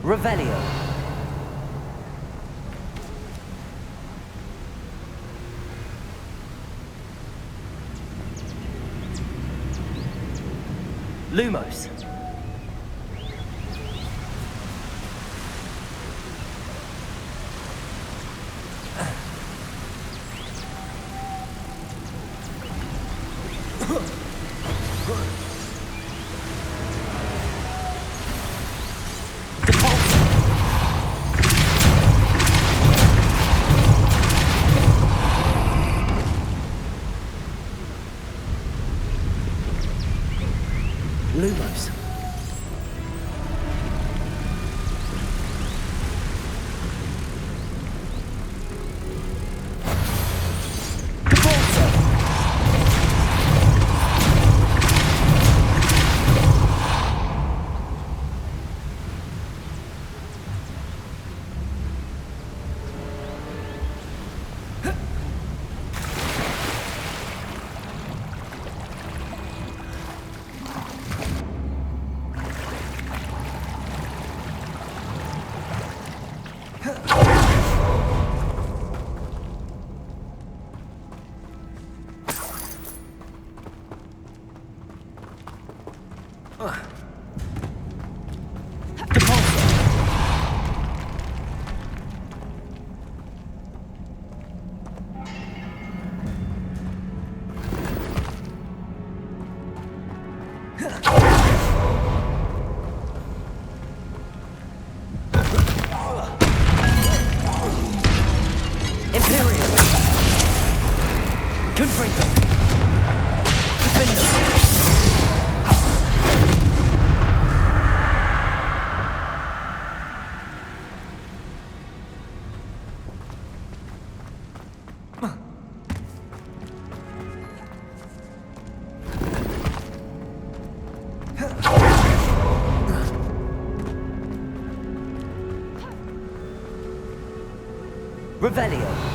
Revelio. Lumos. Lumos. Revelio.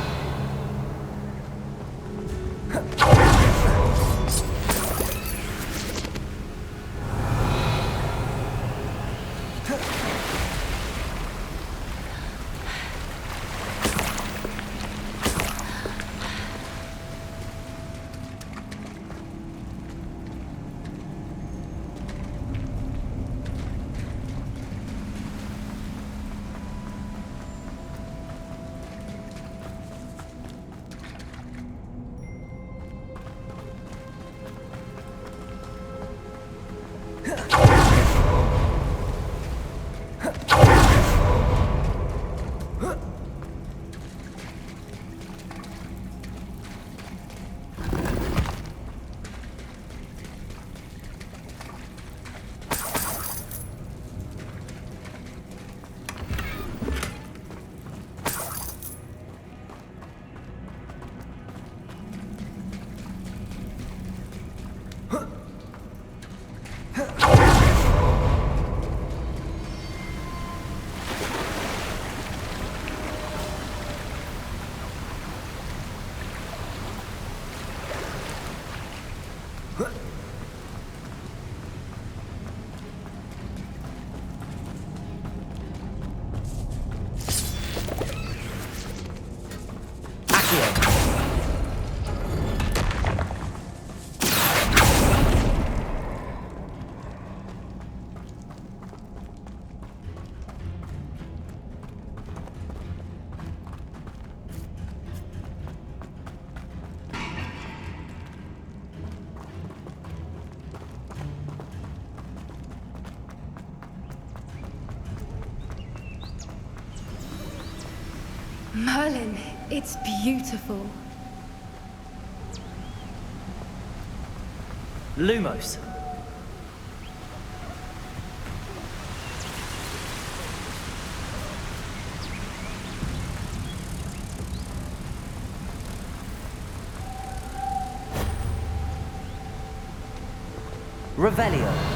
Merlin, it's beautiful. Lumos. Revelio.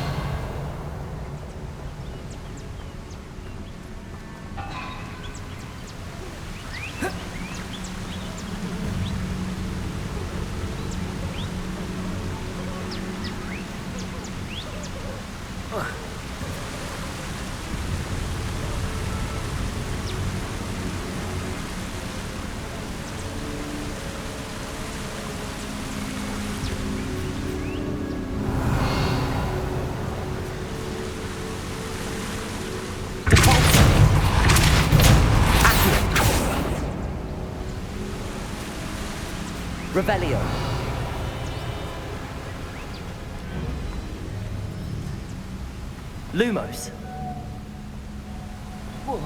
Revelio. Lumos. Whoa.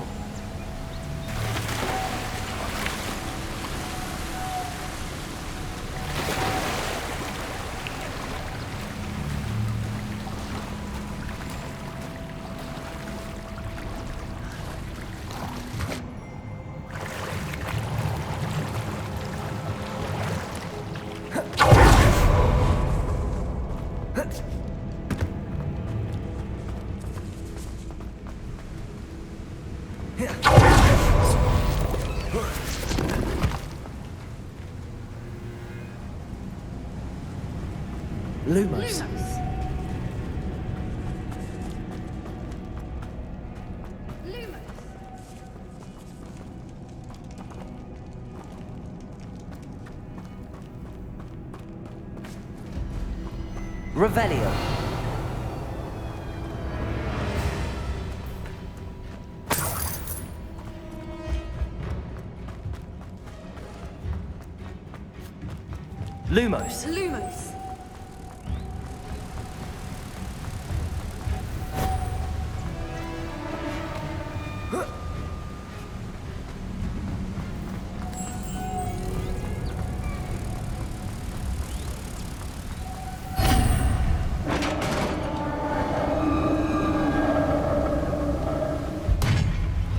Lumos. Revelio. Lumos. Lumos.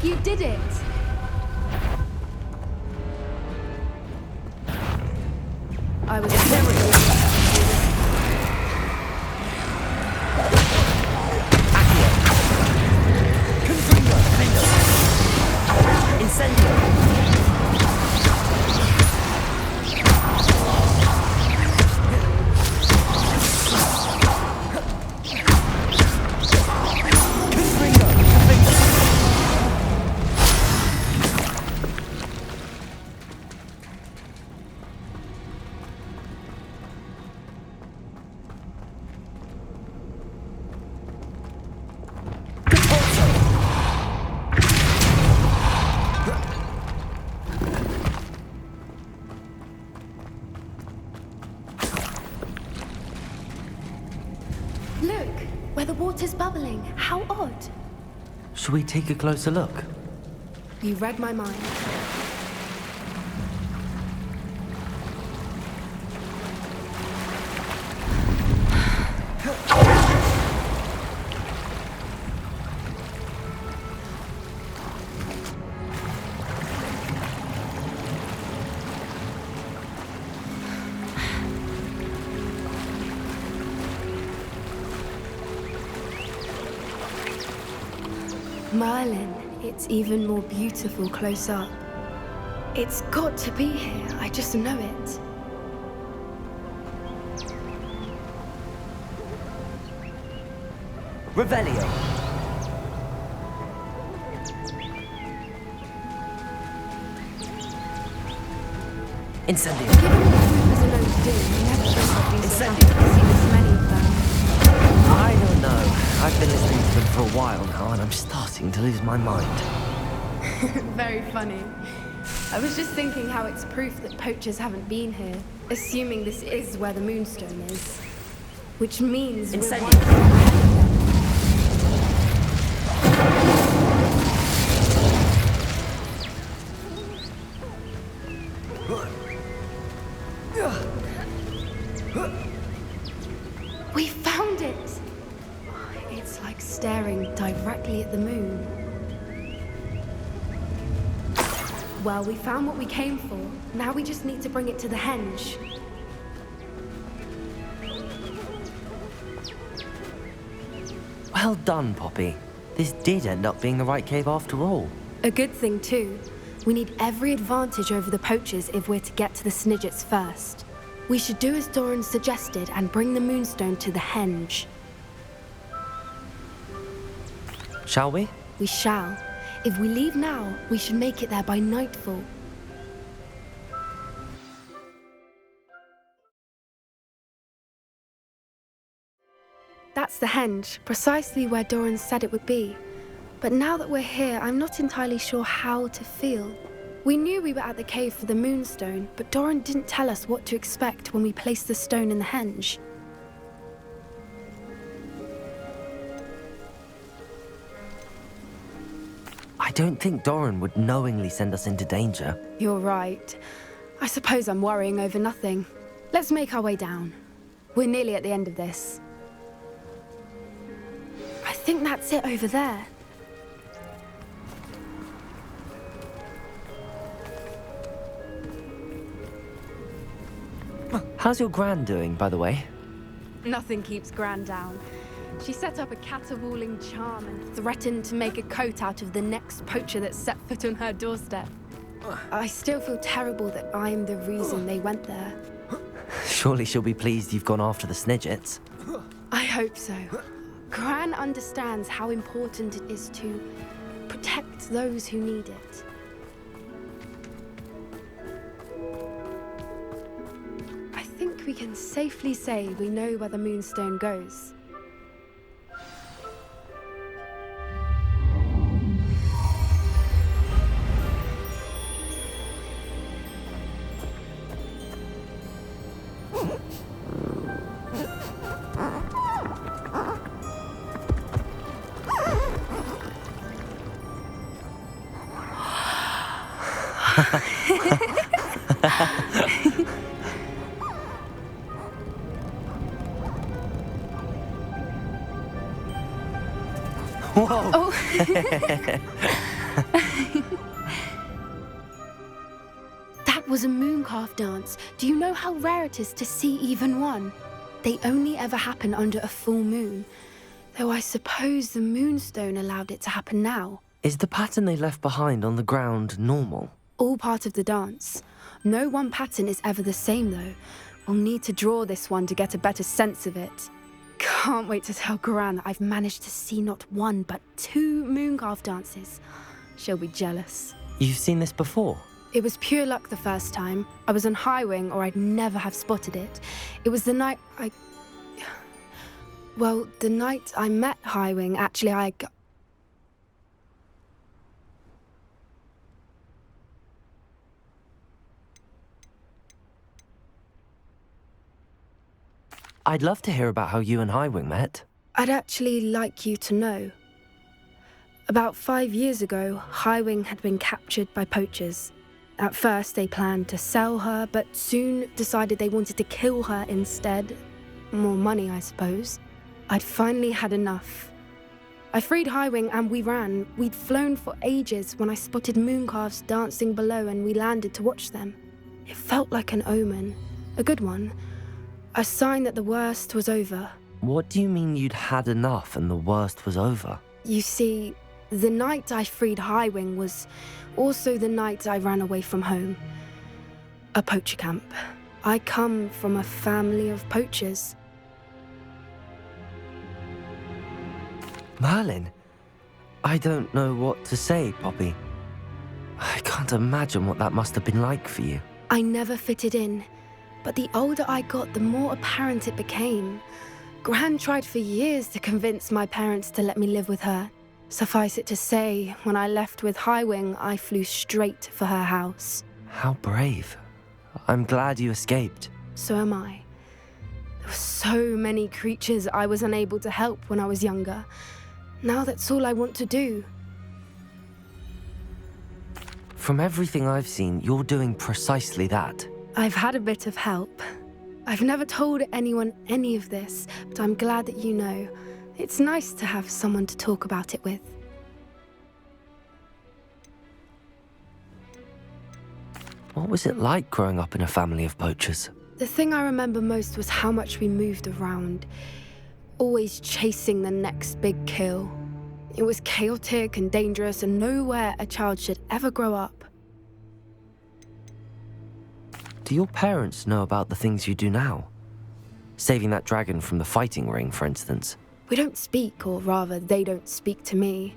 You did it! I was Look, where the water's bubbling. How odd. Should we take a closer look? You read my mind. Merlin, it's even more beautiful close up. It's got to be here, I just know it. Revelio. Incendio. As a known to do, you never think I'd be so happy to see this many of them. I don't know. I've been listening to them for a while now, and I'm starting to lose my mind. Very funny. I was just thinking how it's proof that poachers haven't been here, assuming this is where the Moonstone is. Which means we're one step ahead of them. We found it! It's like staring directly at the moon. Well, we found what we came for. Now we just need to bring it to the henge. Well done, Poppy. This did end up being the right cave after all. A good thing, too. We need every advantage over the poachers if we're to get to the Snidgets first. We should do as Doran suggested and bring the Moonstone to the henge. Shall we? We shall. If we leave now, we should make it there by nightfall. That's the henge, precisely where Doran said it would be. But now that we're here, I'm not entirely sure how to feel. We knew we were at the cave for the moonstone, but Doran didn't tell us what to expect when we placed the stone in the henge. I don't think Doran would knowingly send us into danger. You're right. I suppose I'm worrying over nothing. Let's make our way down. We're nearly at the end of this. I think that's it over there. How's your gran doing, by the way? Nothing keeps Gran down. She set up a caterwauling charm and threatened to make a coat out of the next poacher that set foot on her doorstep. I still feel terrible that I'm the reason they went there. Surely she'll be pleased you've gone after the Snidgets. I hope so. Gran understands how important it is to protect those who need it. I think we can safely say we know where the moonstone goes. Whoa! Oh. That was a mooncalf dance. Do you know how rare it is to see even one? They only ever happen under a full moon. Though I suppose the moonstone allowed it to happen now. Is the pattern they left behind on the ground normal? All part of the dance. No one pattern is ever the same, though. We'll need to draw this one to get a better sense of it. Can't wait to tell Gran that I've managed to see not one, but 2 mooncalf dances. She'll be jealous. You've seen this before? It was pure luck the first time. I was on Highwing, or I'd never have spotted it. It was the night Well, the night I met Highwing, actually, I'd love to hear about how you and Highwing met. I'd actually like you to know. About 5 years ago, Highwing had been captured by poachers. At first, they planned to sell her, but soon decided they wanted to kill her instead. More money, I suppose. I'd finally had enough. I freed Highwing and we ran. We'd flown for ages when I spotted mooncalves dancing below and we landed to watch them. It felt like an omen. A good one. A sign that the worst was over. What do you mean you'd had enough and the worst was over? You see, the night I freed Highwing was also the night I ran away from home. A poacher camp. I come from a family of poachers. Merlin? I don't know what to say, Poppy. I can't imagine what that must have been like for you. I never fitted in, but the older I got, the more apparent it became. Gran tried for years to convince my parents to let me live with her. Suffice it to say, when I left with Highwing, I flew straight for her house. How brave. I'm glad you escaped. So am I. There were so many creatures I was unable to help when I was younger. Now that's all I want to do. From everything I've seen, you're doing precisely that. I've had a bit of help. I've never told anyone any of this, but I'm glad that you know. It's nice to have someone to talk about it with. What was it like growing up in a family of poachers? The thing I remember most was how much we moved around, always chasing the next big kill. It was chaotic and dangerous and nowhere a child should ever grow up. Do your parents know about the things you do now? Saving that dragon from the fighting ring, for instance. We don't speak, or rather, they don't speak to me.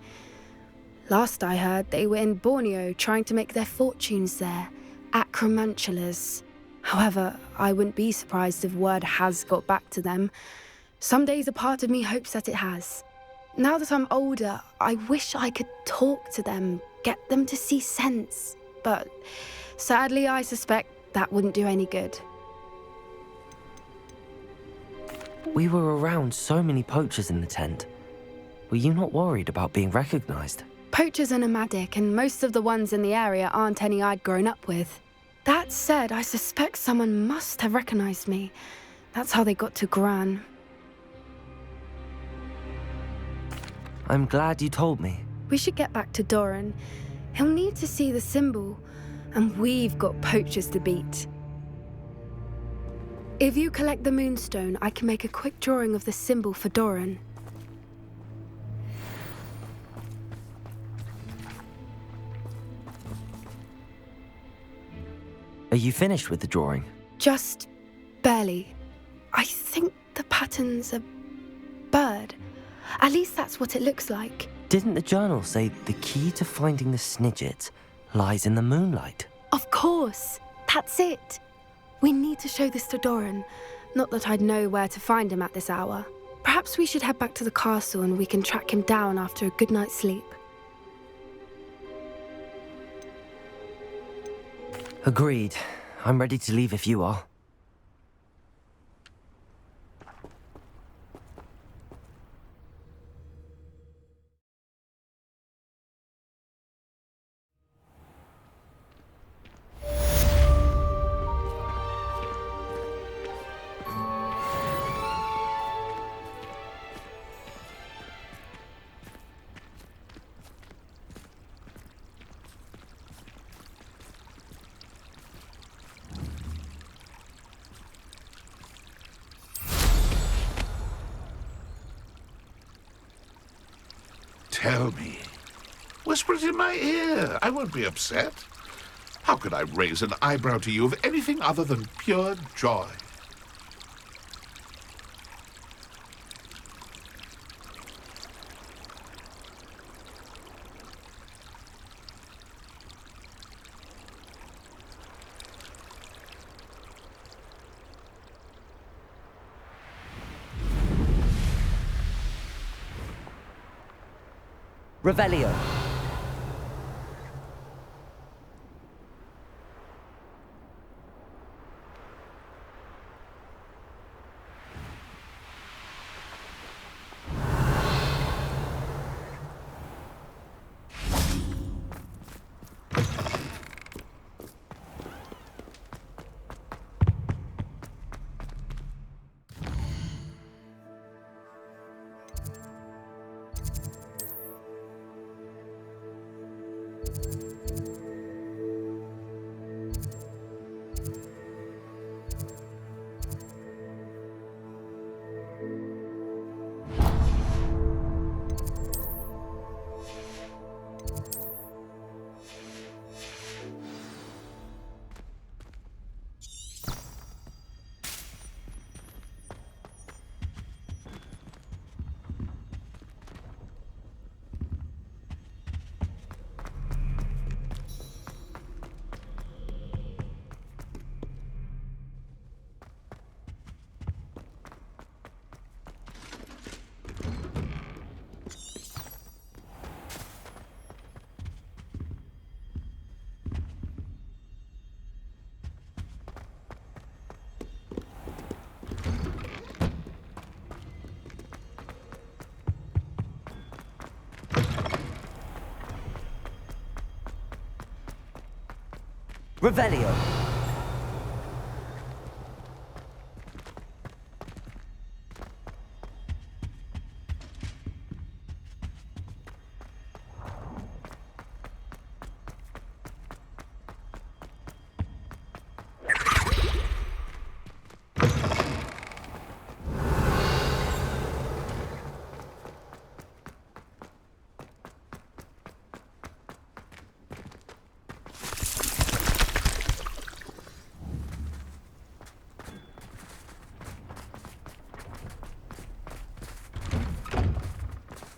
Last I heard, they were in Borneo trying to make their fortunes there, acromantulas. However, I wouldn't be surprised if word has got back to them. Some days a part of me hopes that it has. Now that I'm older, I wish I could talk to them, get them to see sense. but sadly I suspect that wouldn't do any good. We were around so many poachers in the tent. Were you not worried about being recognized? Poachers are nomadic, and most of the ones in the area aren't any I'd grown up with. That said, I suspect someone must have recognized me. That's how they got to Gran. I'm glad you told me. We should get back to Doran. He'll need to see the symbol, and we've got poachers to beat. If you collect the moonstone, I can make a quick drawing of the symbol for Doran. Are you finished with the drawing? Just barely. I think the pattern's a bird. At least that's what it looks like. Didn't the journal say the key to finding the Snidget lies in the moonlight? Of course. That's it. We need to show this to Doran. Not that I'd know where to find him at this hour. Perhaps we should head back to the castle and we can track him down after a good night's sleep. Agreed. I'm ready to leave if you are. Tell me. Whisper it in my ear. I won't be upset. How could I raise an eyebrow to you of anything other than pure joy? Revelio. Revelio.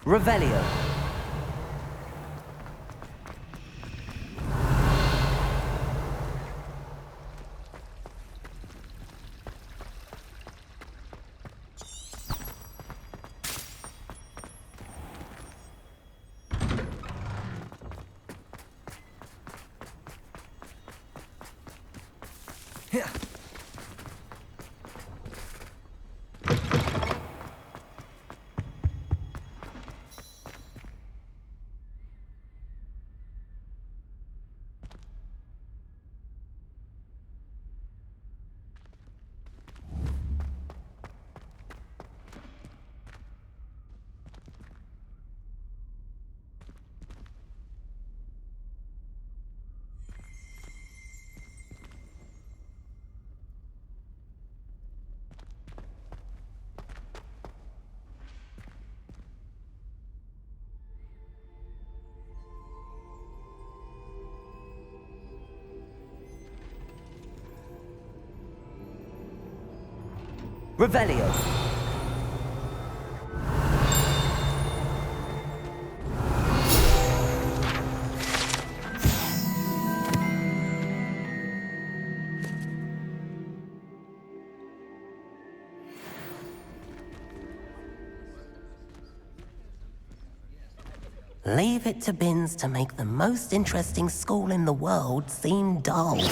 Revelio. Revelio. Leave it to Binns to make the most interesting school in the world seem dull.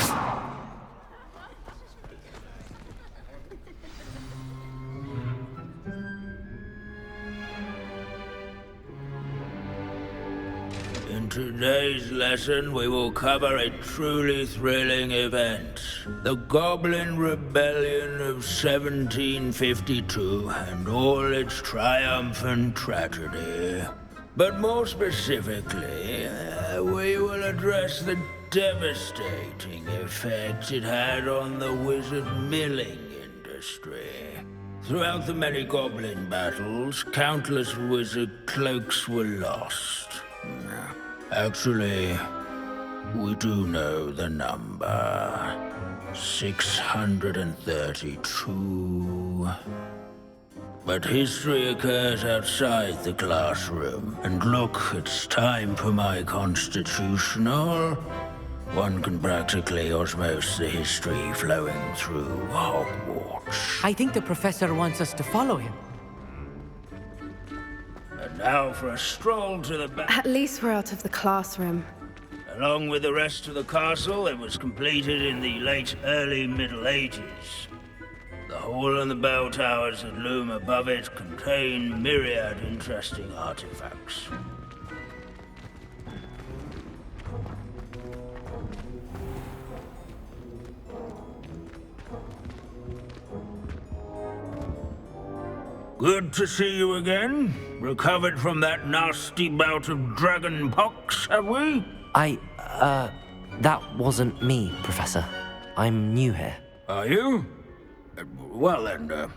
In today's lesson, we will cover a truly thrilling event. The Goblin Rebellion of 1752 and all its triumph and tragedy. But more specifically, we will address the devastating effect it had on the wizard milling industry. Throughout the many goblin battles, countless wizard cloaks were lost. Actually, we do know the number. 632. But history occurs outside the classroom. And look, it's time for my constitutional. One can practically osmose the history flowing through Hogwarts. I think the professor wants us to follow him. And now for a stroll to the back. At least we're out of the classroom. Along with the rest of the castle, it was completed in the late early Middle Ages. The hall and the bell towers that loom above it contain myriad interesting artifacts. Good to see you again. Recovered from that nasty bout of dragon pox, have we? That wasn't me, Professor. I'm new here. Are you? Well then,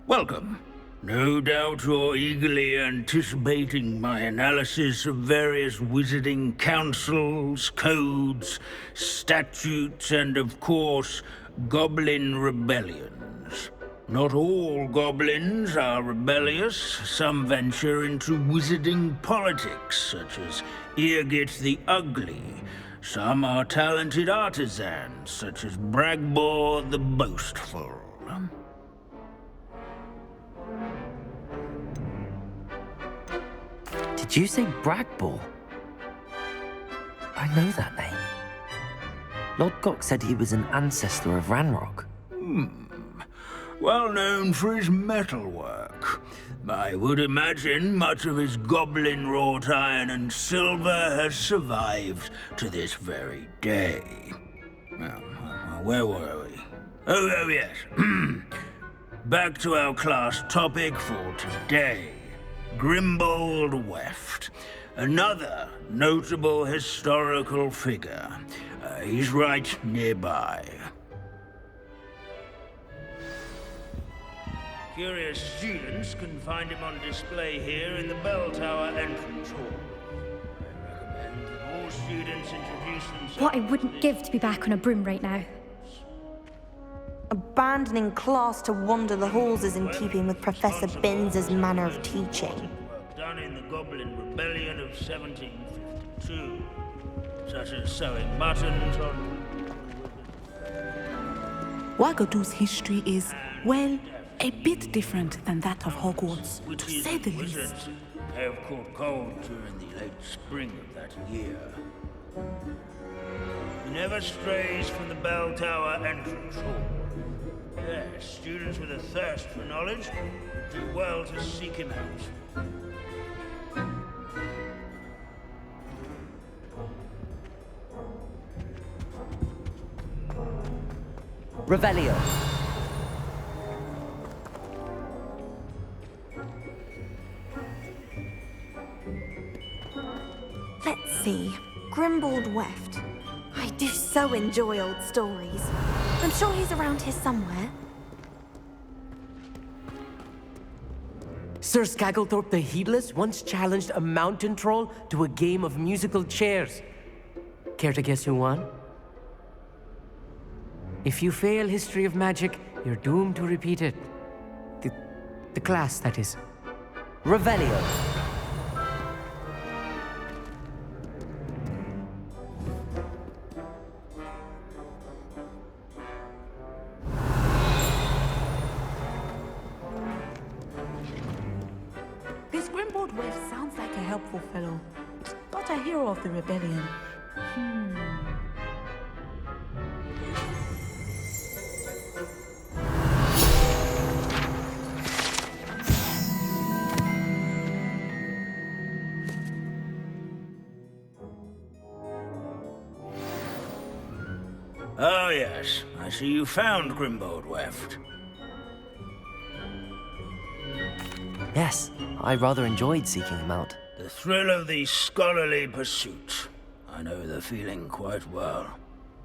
welcome. No doubt you're eagerly anticipating my analysis of various wizarding councils, codes, statutes, and of course, goblin rebellions. Not all goblins are rebellious. Some venture into wizarding politics, such as Eargit the Ugly. Some are talented artisans, such as Bragbor the Boastful. Did you say Bragbor? I know that name. Lord Gok said he was an ancestor of Ranrock. Well known for his metalwork. I would imagine much of his goblin wrought iron and silver has survived to this very day. Well, where were we? Oh yes. Back to our class topic for today. Grimbold Weft. Another notable historical figure. He's right nearby. Curious students can find him on display here in the bell tower entrance hall. I recommend that all students introduce themselves. What I wouldn't give to be back on a broom right now. Abandoning class to wander the halls is in keeping with Professor Binns' manner of teaching. Work done in the Goblin Rebellion of 1752, such as sewing buttons on. Wagadu's history is, well, a bit different than that of Hogwarts, to say the least. May have caught cold during the late spring of that year. He never strays from the bell tower entrance hall. Yes, students with a thirst for knowledge do well to seek him out. Revelio. Let's see. Grimbold Weft. I do so enjoy old stories. I'm sure he's around here somewhere. Sir Skagglethorpe the Heedless once challenged a mountain troll to a game of musical chairs. Care to guess who won? If you fail History of Magic, you're doomed to repeat it. The class, that is. Revelio. This Grimbold Weft sounds like a helpful fellow, but a hero of the rebellion. Oh yes, I see you found Grimbold Weft. Yes, I rather enjoyed seeking him out. The thrill of the scholarly pursuit. I know the feeling quite well.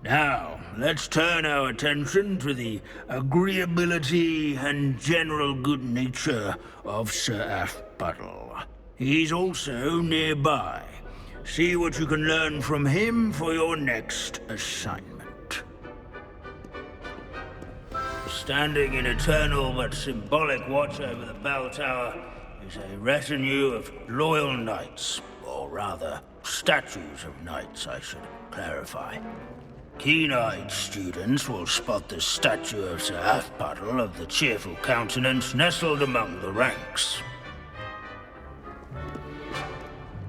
Now, let's turn our attention to the agreeability and general good nature of Sir Aphbuttle. He's also nearby. See what you can learn from him for your next assignment. Standing in eternal but symbolic watch over the bell tower is a retinue of loyal knights, or rather, statues of knights, I should clarify. Keen-eyed students will spot the statue of Sir Aphbuttle of the cheerful countenance nestled among the ranks.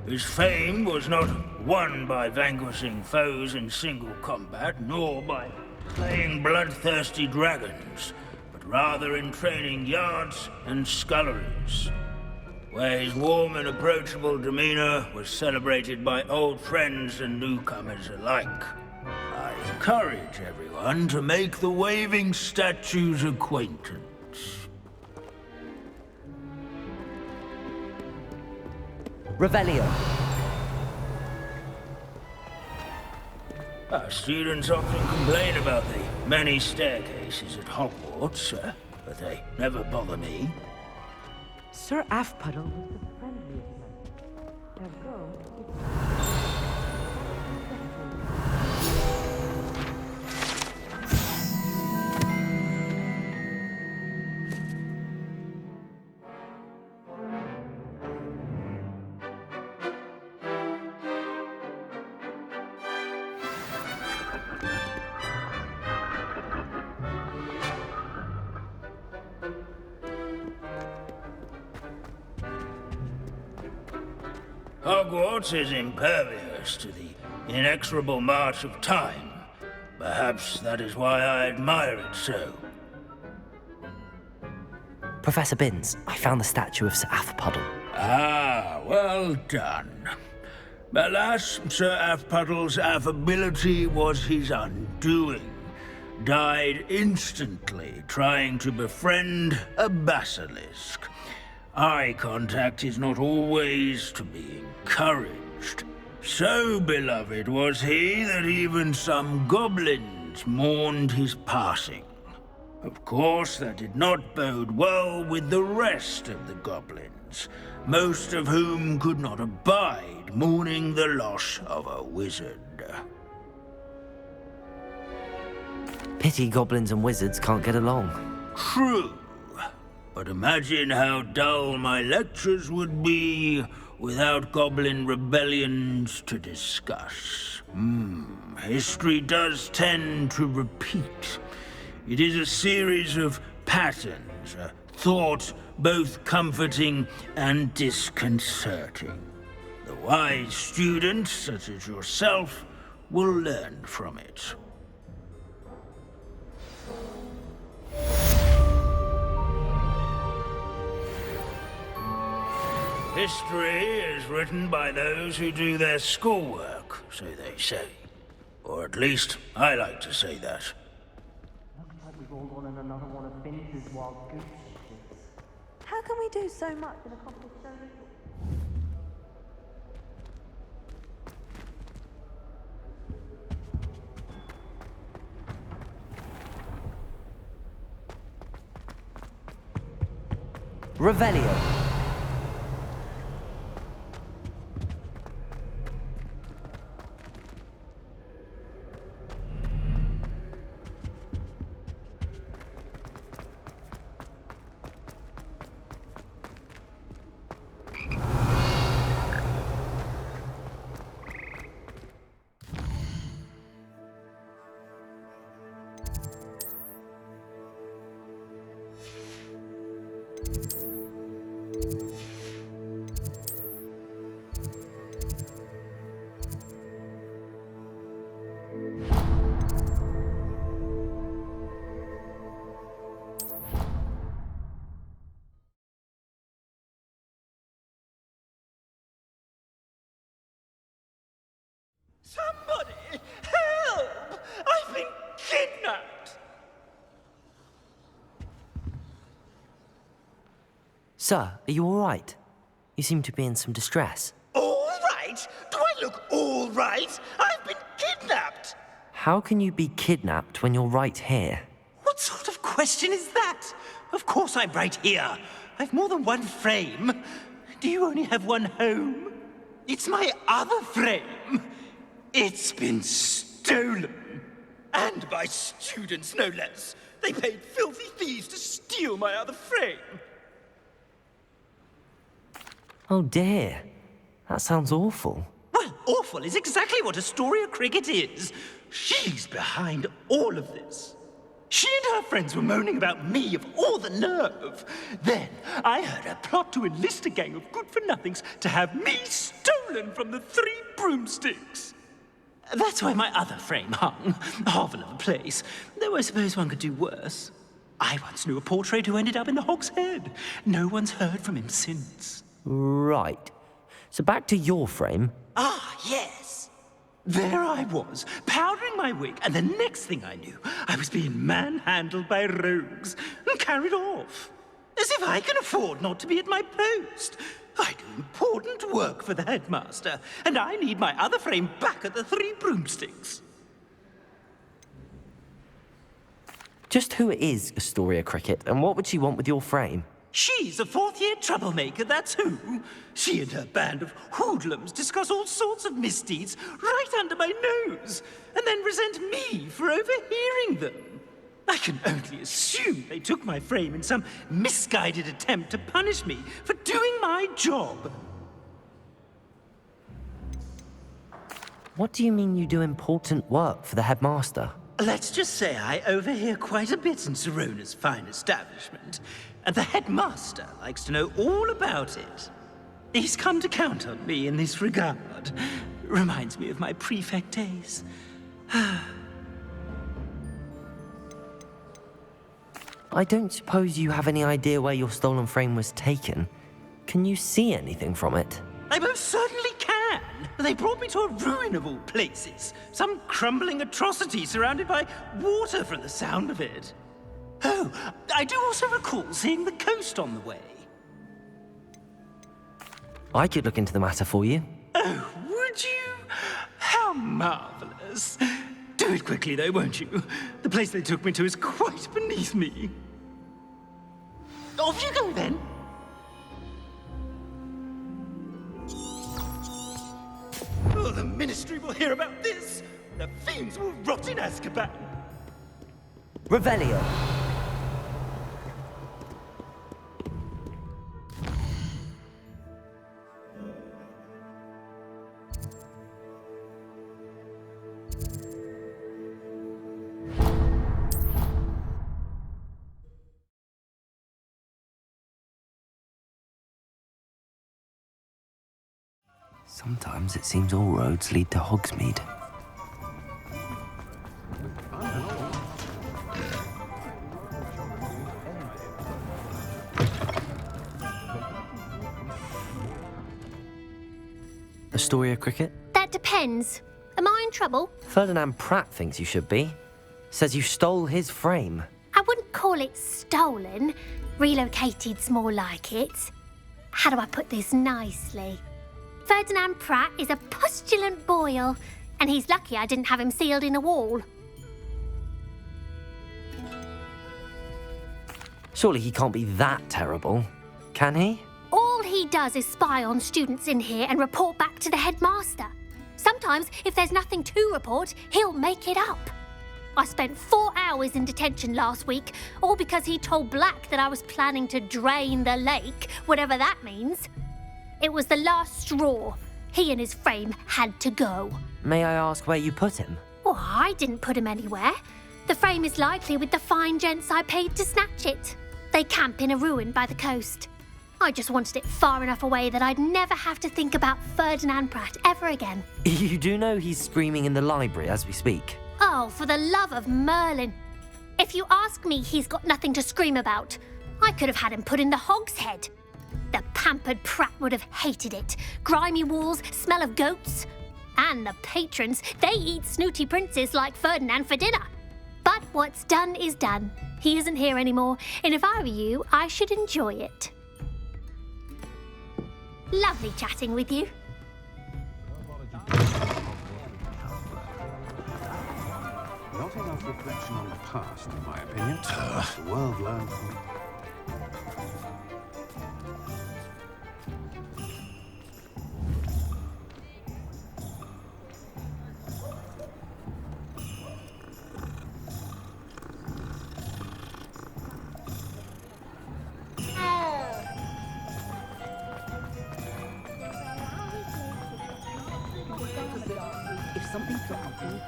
His fame was not won by vanquishing foes in single combat, nor by slaying bloodthirsty dragons, but rather in training yards and sculleries, where his warm and approachable demeanor was celebrated by old friends and newcomers alike. I encourage everyone to make the waving statue's acquaintance. Revelio. Our students often complain about the many staircases at Hogwarts, but they never bother me. Sir Aphbuttle was the friendliest man. Now go. Hogwarts is impervious to the inexorable march of time. Perhaps that is why I admire it so. Professor Binns, I found the statue of Sir Aphbuttle. Ah, well done. Alas, Sir Aphbuttle's affability was his undoing. Died instantly trying to befriend a basilisk. Eye contact is not always to be encouraged. So beloved was he that even some goblins mourned his passing. Of course, that did not bode well with the rest of the goblins, most of whom could not abide mourning the loss of a wizard. Pity goblins and wizards can't get along. True. But imagine how dull my lectures would be without goblin rebellions to discuss. History does tend to repeat. It is a series of patterns, a thought both comforting and disconcerting. The wise student, such as yourself, will learn from it. History is written by those who do their schoolwork, so they say. Or at least, I like to say that. Looks like we've all gone on another one of Binns' wild goose chases. How can we do so much and accomplish so little? Revelio. Sir, are you all right? You seem to be in some distress. All right? Do I look all right? I've been kidnapped! How can you be kidnapped when you're right here? What sort of question is that? Of course I'm right here. I've more than one frame. Do you only have one home? It's my other frame. It's been stolen. And by students, no less. They paid filthy thieves to steal my other frame. Oh dear. That sounds awful. Well, awful is exactly what Astoria Cricket is. She's behind all of this. She and her friends were moaning about me, of all the nerve. Then I heard her plot to enlist a gang of good-for-nothings to have me stolen from the 3 broomsticks. That's why my other frame hung. A hovel of a place. Though I suppose one could do worse. I once knew a portrait who ended up in the Hog's Head. No one's heard from him since. Right. So back to your frame. Ah, yes. There I was, powdering my wig, and the next thing I knew, I was being manhandled by rogues and carried off. As if I can afford not to be at my post. I do important work for the headmaster, and I need my other frame back at the 3 broomsticks. Just who is Astoria Cricket, and what would she want with your frame? She's a 4th-year troublemaker, that's who. She and her band of hoodlums discuss all sorts of misdeeds right under my nose, and then resent me for overhearing them. I can only assume they took my frame in some misguided attempt to punish me for doing my job. What do you mean you do important work for the headmaster? Let's just say I overhear quite a bit in Serona's fine establishment, and the headmaster likes to know all about it. He's come to count on me in this regard. Reminds me of my prefect days. I don't suppose you have any idea where your stolen frame was taken. Can you see anything from it? I most certainly can. They brought me to a ruin of all places. Some crumbling atrocity surrounded by water from the sound of it. Oh, I do also recall seeing the coast on the way. I could look into the matter for you. Oh, would you? How marvelous. Do it quickly, though, won't you? The place they took me to is quite beneath me. Off you go, then. Oh, the Ministry will hear about this. The fiends will rot in Azkaban. Revelio. Sometimes it seems all roads lead to Hogsmeade. Astoria Cricket? That depends. Am I in trouble? Ferdinand Pratt thinks you should be. Says you stole his frame. I wouldn't call it stolen. Relocated's more like it. How do I put this nicely? Ferdinand Pratt is a postulant boil, and he's lucky I didn't have him sealed in a wall. Surely he can't be that terrible, can he? All he does is spy on students in here and report back to the headmaster. Sometimes, if there's nothing to report, he'll make it up. I spent 4 hours in detention last week, all because he told Black that I was planning to drain the lake, whatever that means. It was the last straw. He and his frame had to go. May I ask where you put him? Well, I didn't put him anywhere. The frame is likely with the fine gents I paid to snatch it. They camp in a ruin by the coast. I just wanted it far enough away that I'd never have to think about Ferdinand Pratt ever again. You do know he's screaming in the library as we speak. Oh, for the love of Merlin. If you ask me, he's got nothing to scream about. I could have had him put in the Hog's Head. The pampered Pratt would have hated it. Grimy walls, smell of goats. And the patrons, they eat snooty princes like Ferdinand for dinner. But what's done is done. He isn't here anymore, and if I were you, I should enjoy it. Lovely chatting with you. Not enough reflection on the past, in my opinion. The world learned from... If something's not helpful,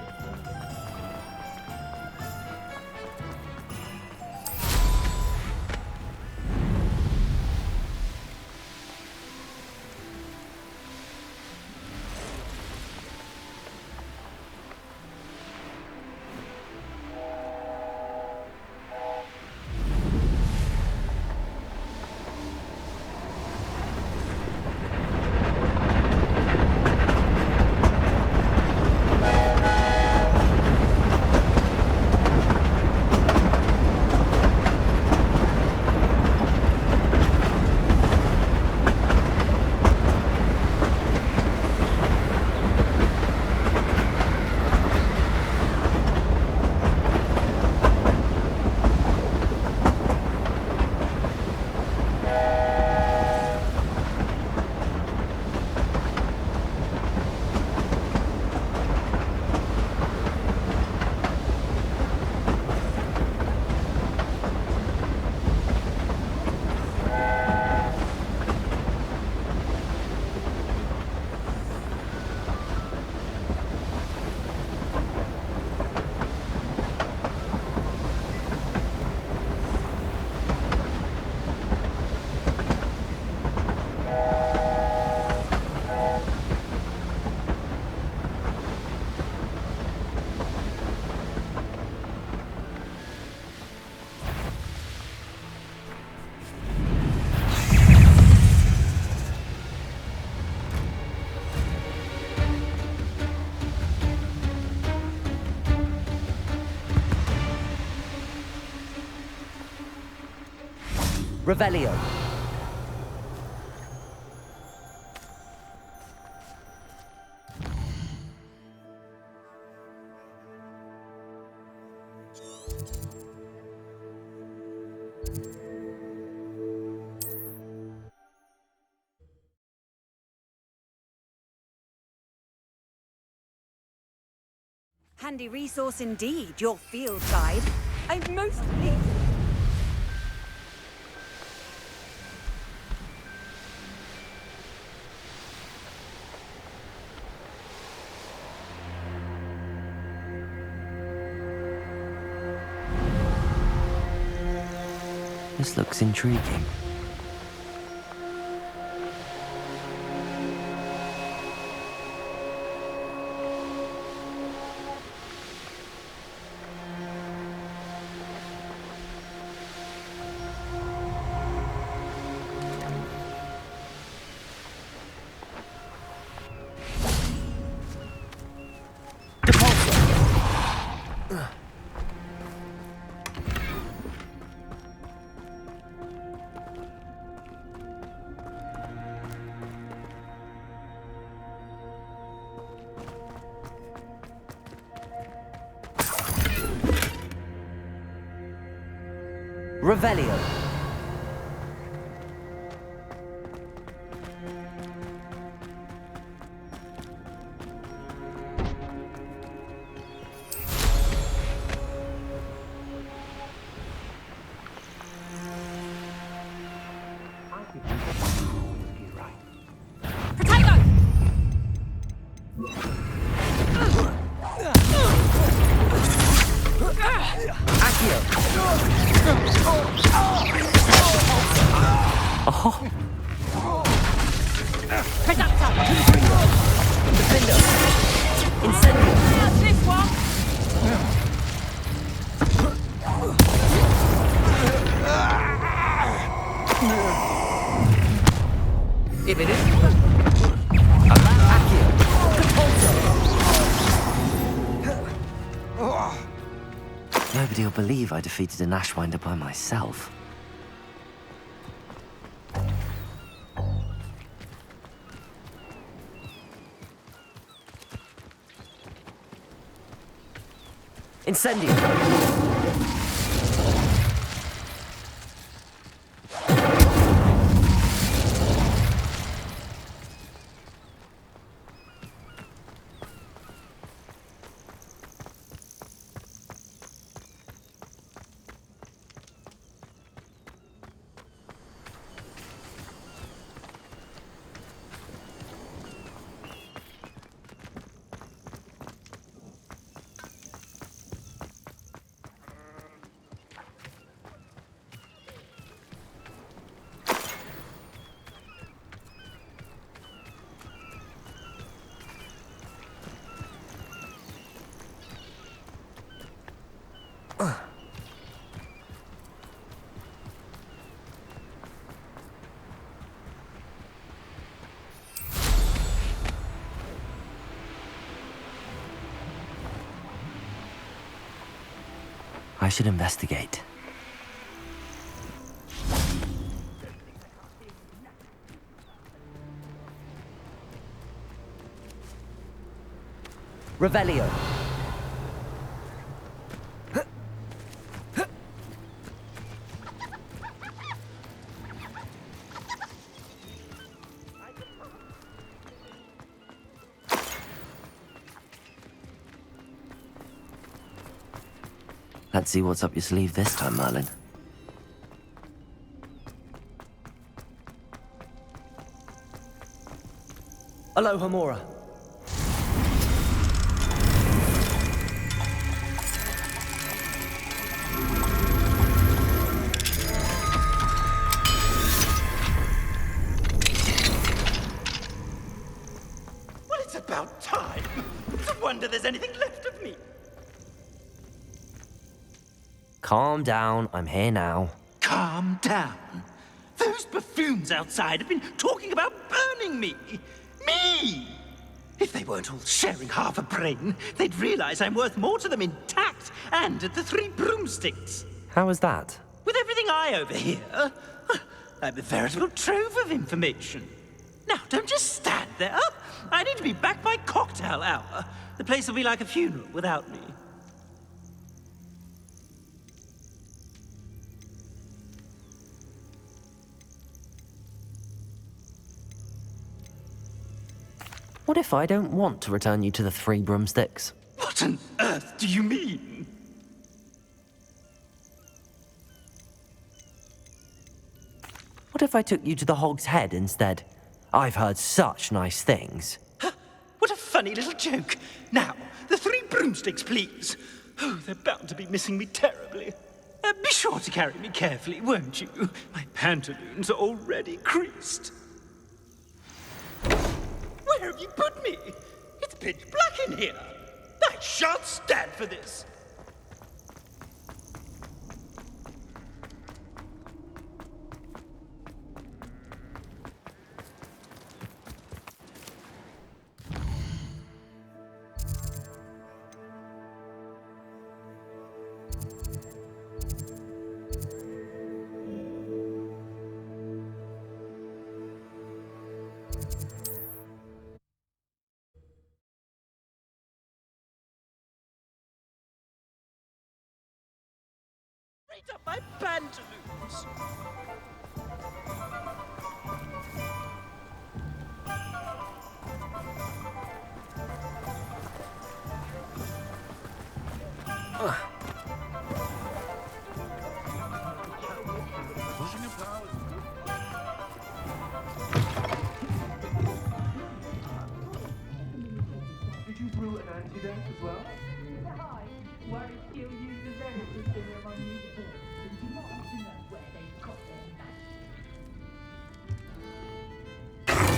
Revelio. Handy resource indeed, your field guide. I'm most pleased. This looks intriguing. Revelio. If it is... Nobody will believe I defeated an Ashwinder by myself. Incendio! I should investigate. Revelio. Let's see what's up your sleeve this time, Merlin. Aloha Mora. Well, it's about time. It's a wonder there's anything left of me. Calm down, I'm here now. Calm down. Those buffoons outside have been talking about burning me. Me! If they weren't all sharing half a brain, they'd realize I'm worth more to them intact and at the 3 broomsticks. How was that? With everything I overhear, I'm a veritable trove of information. Now, don't just stand there. I need to be back by cocktail hour. The place will be like a funeral without me. What if I don't want to return you to the 3 broomsticks? What on earth do you mean? What if I took you to the Hog's Head instead? I've heard such nice things. What a funny little joke. Now, the 3 broomsticks, please. Oh, they're bound to be missing me terribly. Be sure to carry me carefully, won't you? My pantaloons are already creased. Where have you put me? It's pitch black in here. I shan't stand for this. Straight up my pantaloons. Did you brew an antidote as well? Why still use the Venom system among you? They do not want to know where they got their magic.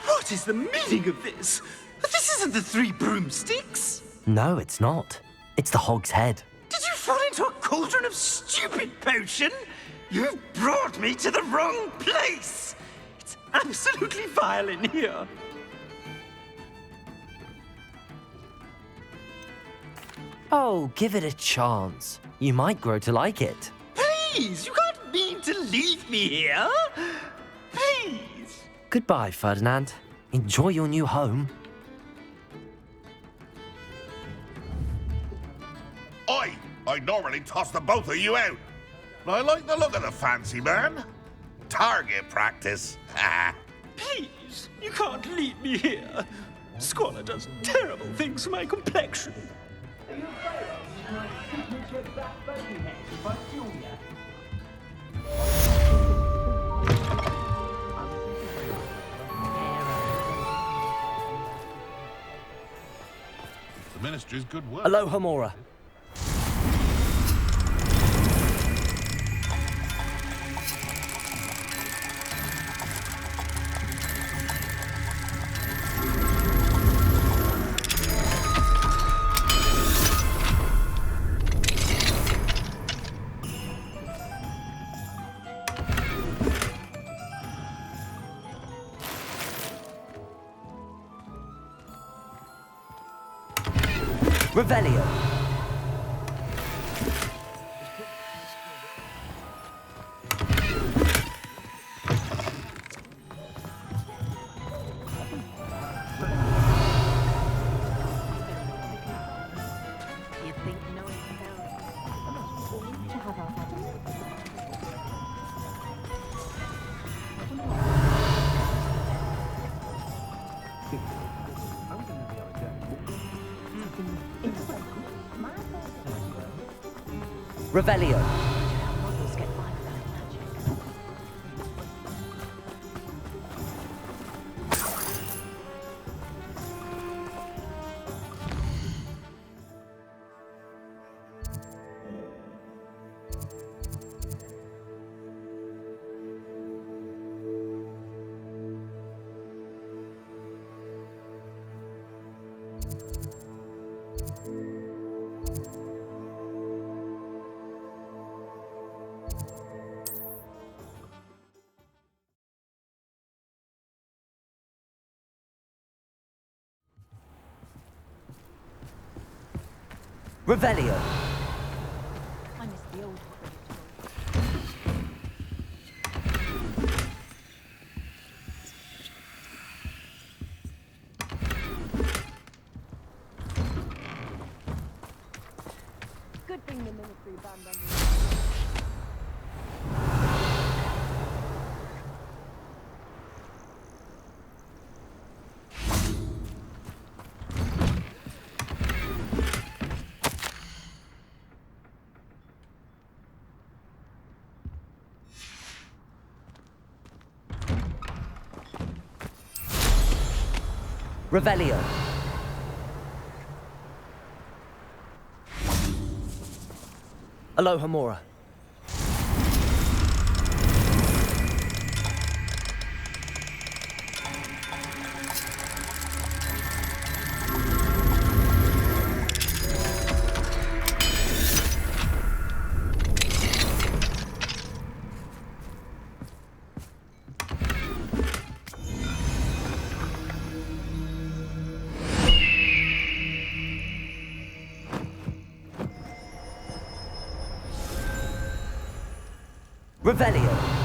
What is the meaning of this? This isn't the 3 broomsticks. No, it's not. It's the Hog's Head. Did you fall into a cauldron of stupid potion? You've brought me to the wrong place. It's absolutely vile in here. Oh, give it a chance. You might grow to like it. Please, you can't mean to leave me here. Please. Goodbye, Ferdinand. Enjoy your new home. I'd normally toss the both of you out. But I like the look of the fancy man. Target practice. Please, you can't leave me here. Squalor does terrible things for my complexion. The ministry's good work. Aloha Mora. Revelio. Revelio. Revelio. I miss the old Good thing the ministry banned on Revelio. Aloha Mora. Revelio.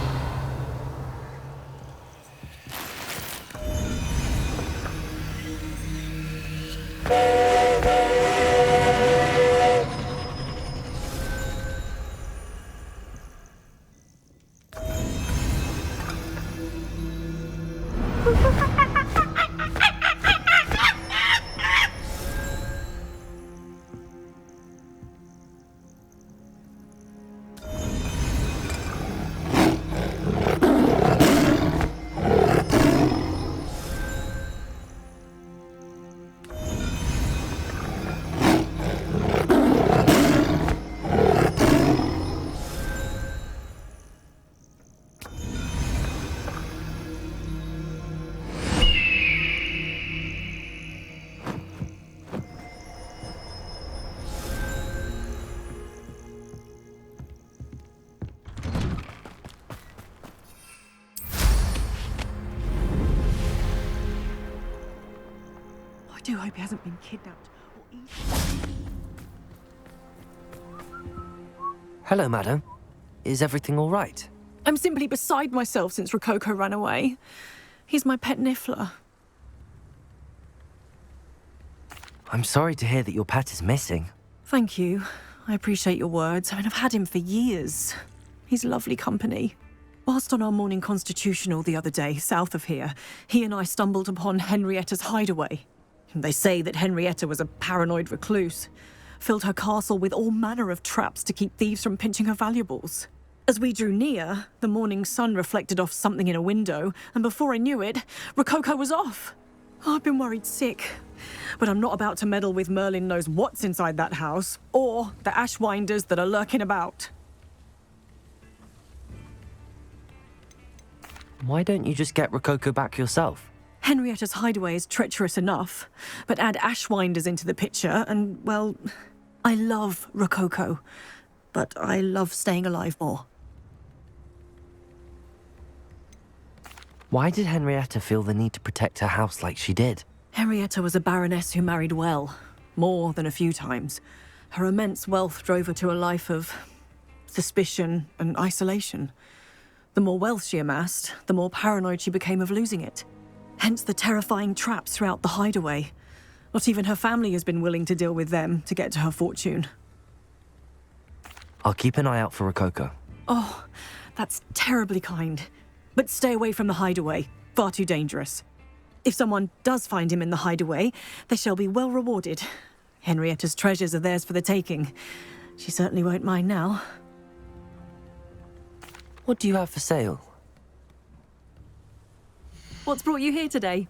I do hope he hasn't been kidnapped or eaten. Hello, madam. Is everything all right? I'm simply beside myself since Rococo ran away. He's my pet Niffler. I'm sorry to hear that your pet is missing. Thank you. I appreciate your words. I mean, I've had him for years. He's lovely company. Whilst on our morning constitutional the other day, south of here, he and I stumbled upon Henrietta's hideaway. They say that Henrietta was a paranoid recluse, filled her castle with all manner of traps to keep thieves from pinching her valuables. As we drew near, the morning sun reflected off something in a window, and before I knew it, Rococo was off. I've been worried sick, but I'm not about to meddle with Merlin knows what's inside that house, or the ashwinders that are lurking about. Why don't you just get Rococo back yourself? Henrietta's hideaway is treacherous enough, but add ashwinders into the picture and, well, I love Rococo, but I love staying alive more. Why did Henrietta feel the need to protect her house like she did? Henrietta was a baroness who married well, more than a few times. Her immense wealth drove her to a life of suspicion and isolation. The more wealth she amassed, the more paranoid she became of losing it. Hence the terrifying traps throughout the hideaway. Not even her family has been willing to deal with them to get to her fortune. I'll keep an eye out for Rococo. Oh, that's terribly kind. But stay away from the hideaway. Far too dangerous. If someone does find him in the hideaway, they shall be well rewarded. Henrietta's treasures are theirs for the taking. She certainly won't mind now. What do you have for sale? What's brought you here today?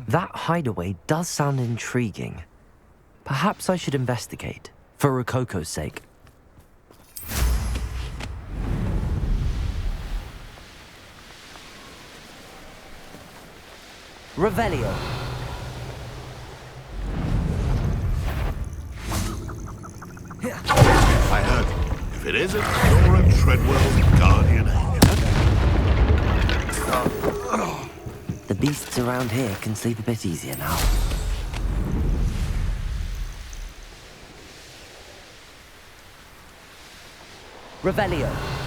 That hideaway does sound intriguing. Perhaps I should investigate, for Rococo's sake. Revelio. I heard. If it isn't, you're a Treadwell guardian angel. The beasts around here can sleep a bit easier now. Revelio.